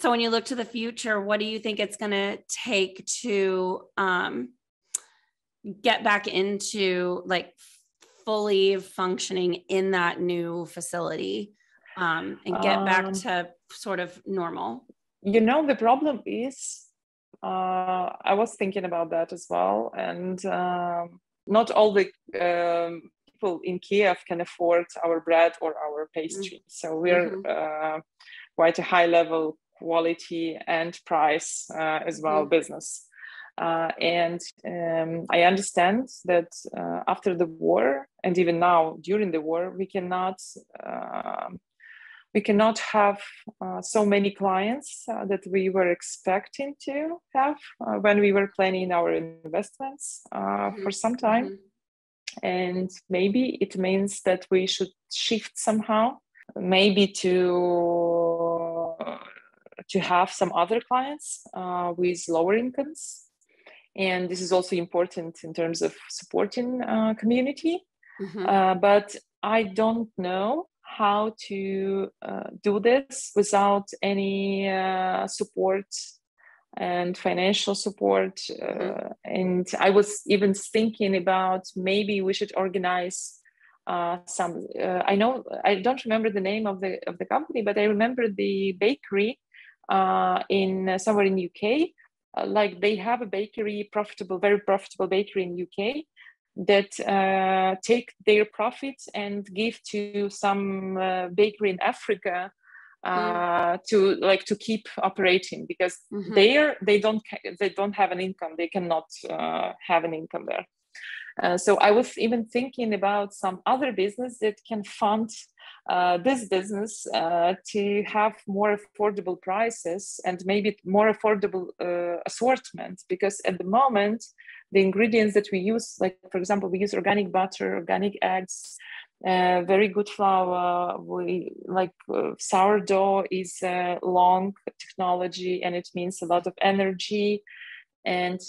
So when you look to the future, what do you think it's going to take to get back into like fully functioning in that new facility and get back to sort of normal? The problem is, I was thinking about that as well. And not all the people in Kyiv can afford our bread or our pastry. So we're quite a high level quality and price as well business. And I understand that after the war, and even now during the war, we cannot have so many clients that we were expecting to have when we were planning our investments for some time. And maybe it means that we should shift somehow, maybe to have some other clients with lower incomes. And this is also important in terms of supporting community. But I don't know how to do this without any support and financial support. And I was even thinking about maybe we should organize some. I don't remember the name of the company, but I remember the bakery in somewhere in UK. Like they have a bakery, very profitable bakery in UK that take their profits and give to some bakery in Africa to keep operating, because they don't have an income. They cannot have an income there. So I was even thinking about some other business that can fund this business to have more affordable prices and maybe more affordable assortment, because at the moment the ingredients that we use, like for example, we use organic butter, organic eggs, very good flour. We sourdough is a long technology and it means a lot of energy, and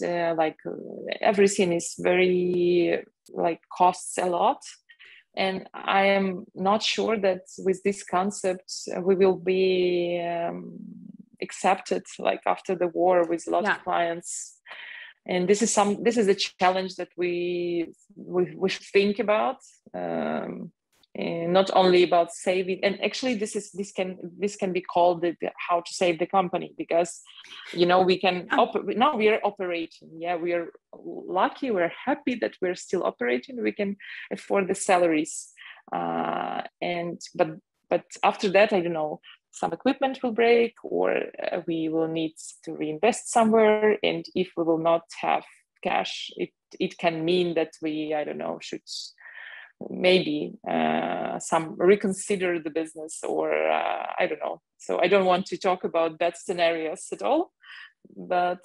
everything is very costs a lot. And I am not sure that with this concept we will be accepted after the war with a lot of clients. And this is a challenge that we should think about, and not only about saving. And actually, this can be called how to save the company, because we can now we are operating. Yeah, we are lucky. We're happy that we're still operating. We can afford the salaries, but after that, I don't know. Some equipment will break, or we will need to reinvest somewhere. And if we will not have cash, it can mean that we, I don't know, should maybe some reconsider the business, or I don't know. So I don't want to talk about bad scenarios at all, but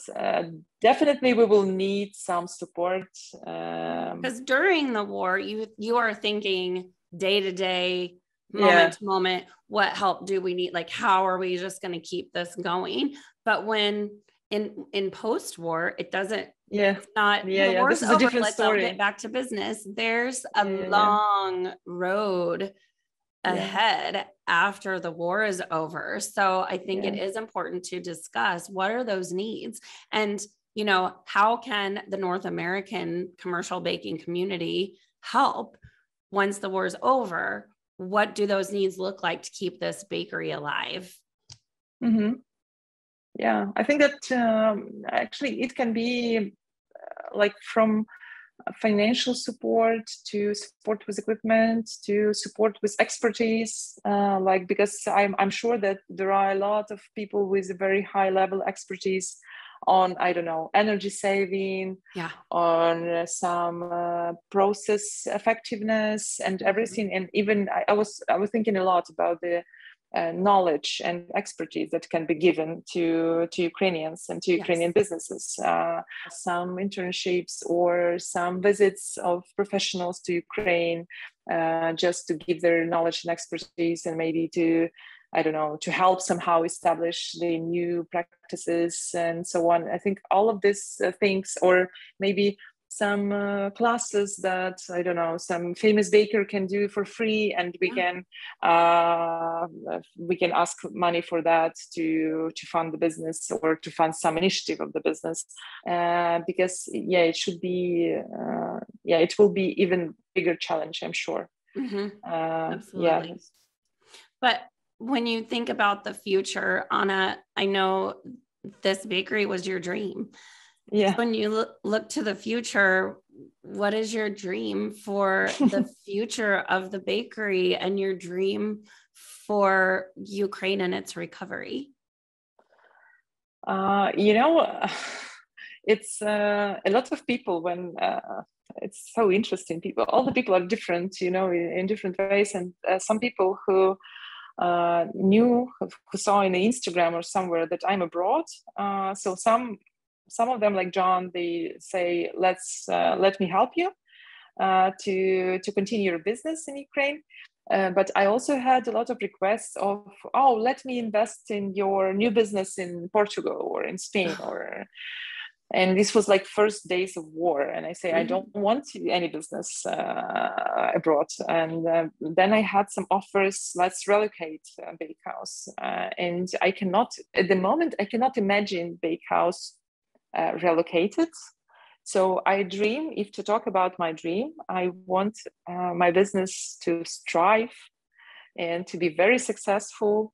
definitely we will need some support. Because during the war, you are thinking day to day, moment to moment, what help do we need? Like, how are we just going to keep this going? But when in post-war, it doesn't, it's not, the war's this is over, a different let's story. all get back to business. There's a long road ahead after the war is over. So I think it is important to discuss what are those needs, and how can the North American commercial baking community help once the war is over? What do those needs look like to keep this bakery alive? Yeah, I think that actually it can be from financial support to support with equipment to support with expertise, because I'm sure that there are a lot of people with a very high level expertise on, I don't know, energy saving, on some process effectiveness and everything. And even I was thinking a lot about the knowledge and expertise that can be given to Ukrainians and to Ukrainian businesses. Some internships or some visits of professionals to Ukraine, just to give their knowledge and expertise, and maybe to, I don't know, to help somehow establish the new practices and so on. I think all of these things, or maybe classes that, I don't know, some famous baker can do for free, and we can ask money for that to fund the business or to fund some initiative of the business, because it should be it will be even bigger challenge, I'm sure. Absolutely. But when you think about the future, Anna, I know this bakery was your dream. So when you look to the future, what is your dream for the future of the bakery and your dream for Ukraine and its recovery? It's a lot of people when it's so interesting. All the people are different, in different ways. And some people who who saw in Instagram or somewhere that I'm abroad. So some of them, like John, they say, let me help you to continue your business in Ukraine. But I also had a lot of requests of, let me invest in your new business in Portugal or in Spain, and this was like first days of war. And I say, I don't want any business abroad. And then I had some offers, let's relocate Bakehouse. And at the moment, I cannot imagine Bakehouse relocated. So I dream, if to talk about my dream, I want my business to strive and to be very successful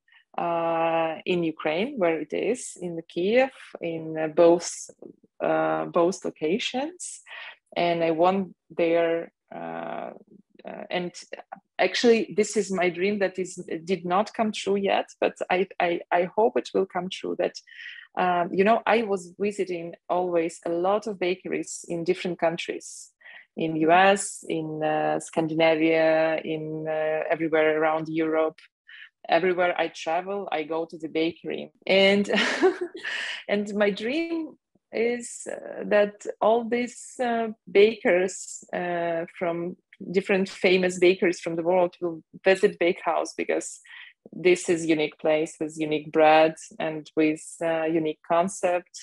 in Ukraine, where it is, in the Kyiv, in both locations. And I want there, and actually this is my dream that did not come true yet, but I hope it will come true, that I was visiting always a lot of bakeries in different countries, in US, in Scandinavia, in everywhere around Europe. Everywhere I travel, I go to the bakery. And and my dream is that all these bakers from different famous bakeries from the world will visit Bakehouse, because this is a unique place with unique bread and with unique concept.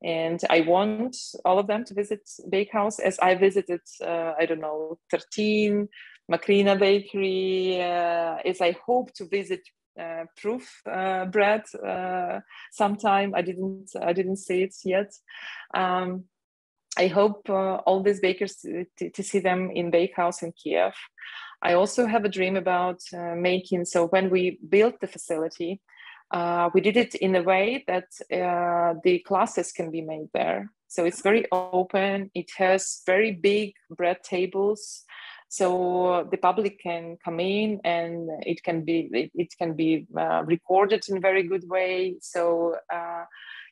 And I want all of them to visit Bakehouse, as I visited, 13, Makrina Bakery, as I hope to visit Proof Bread sometime. I didn't see it yet. I hope all these bakers to see them in Bakehouse in Kyiv. I also have a dream about making, so when we built the facility, we did it in a way that the classes can be made there. So it's very open. It has very big bread tables, so the public can come in, and it can be recorded in a very good way. So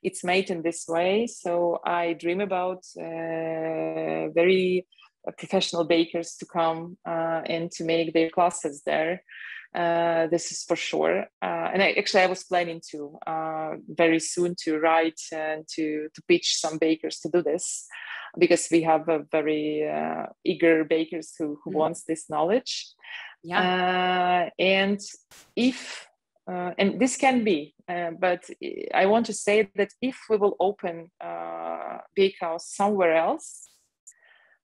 it's made in this way. So I dream about very professional bakers to come and to make their classes there. This is for sure. And I was planning to very soon to write and to pitch some bakers to do this, because we have a very eager bakers who wants this knowledge. And if and this can be, but I want to say that if we will open Bakehouse somewhere else,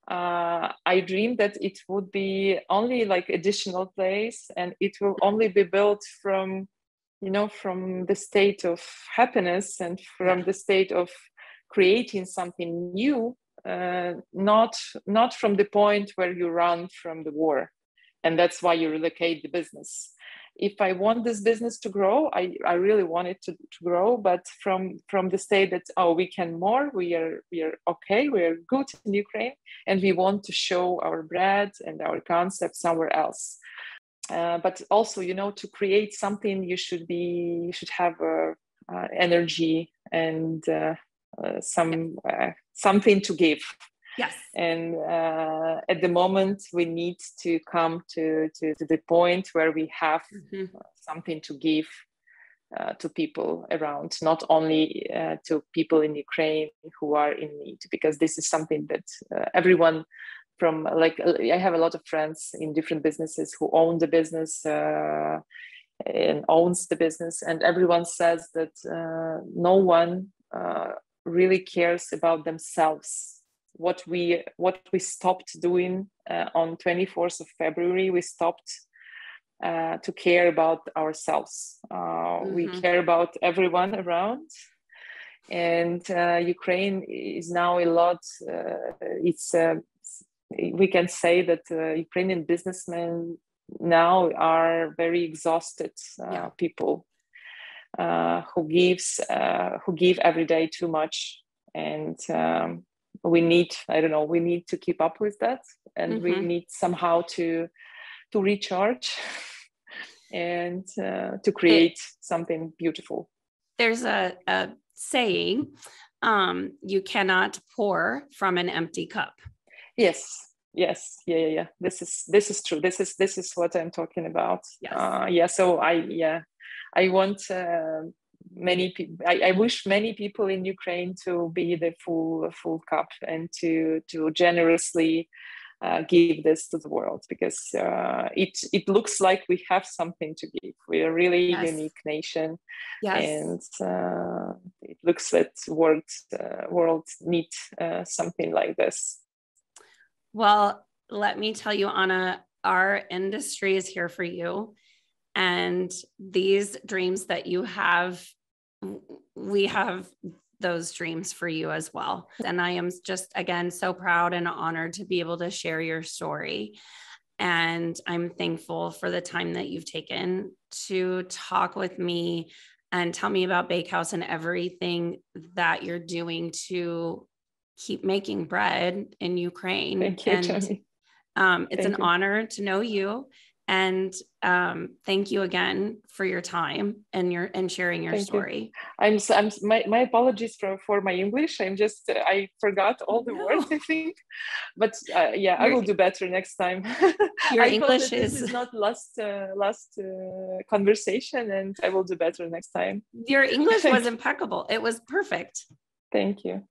I dream that it would be only like additional place, and it will only be built from the state of happiness and from the state of creating something new, not from the point where you run from the war, and that's why you relocate the business. If I want this business to grow, I really want it to grow, but from the state that, we can more, we are okay, we are good in Ukraine, and we want to show our bread and our concept somewhere else. But also, to create something, you should have energy and something to give. Yes. And at the moment, we need to come to the point where we have something to give to people around, not only to people in Ukraine who are in need, because this is something that everyone from, like, I have a lot of friends in different businesses who own the business and owns the business, and everyone says that no one really cares about themselves what we stopped doing on 24th of February. We stopped to care about ourselves. We care about everyone around. And Ukraine is now a lot. We can say that Ukrainian businessmen now are very exhausted people who give every day too much, and we need to keep up with that, and we need somehow to recharge and to create something beautiful. There's a saying, you cannot pour from an empty cup. Yes. Yeah. This is true. This is what I'm talking about. Yes. So I want many people. I wish many people in Ukraine to be the full cup and to generously give this to the world, because it looks like we have something to give. We're a really unique nation, and it looks that world need something like this. Well, let me tell you, Anna, our industry is here for you, and these dreams that you have, we have those dreams for you as well. And I am just, again, so proud and honored to be able to share your story. And I'm thankful for the time that you've taken to talk with me and tell me about Bakehouse and everything that you're doing to keep making bread in Ukraine. Thank you, and it's an honor to know you. And thank you again for your time and sharing your story. My apologies for my English. I forgot all the words, I think, but I will do better next time. Your English this is not last conversation, and I will do better next time. Your English was impeccable. It was perfect. Thank you.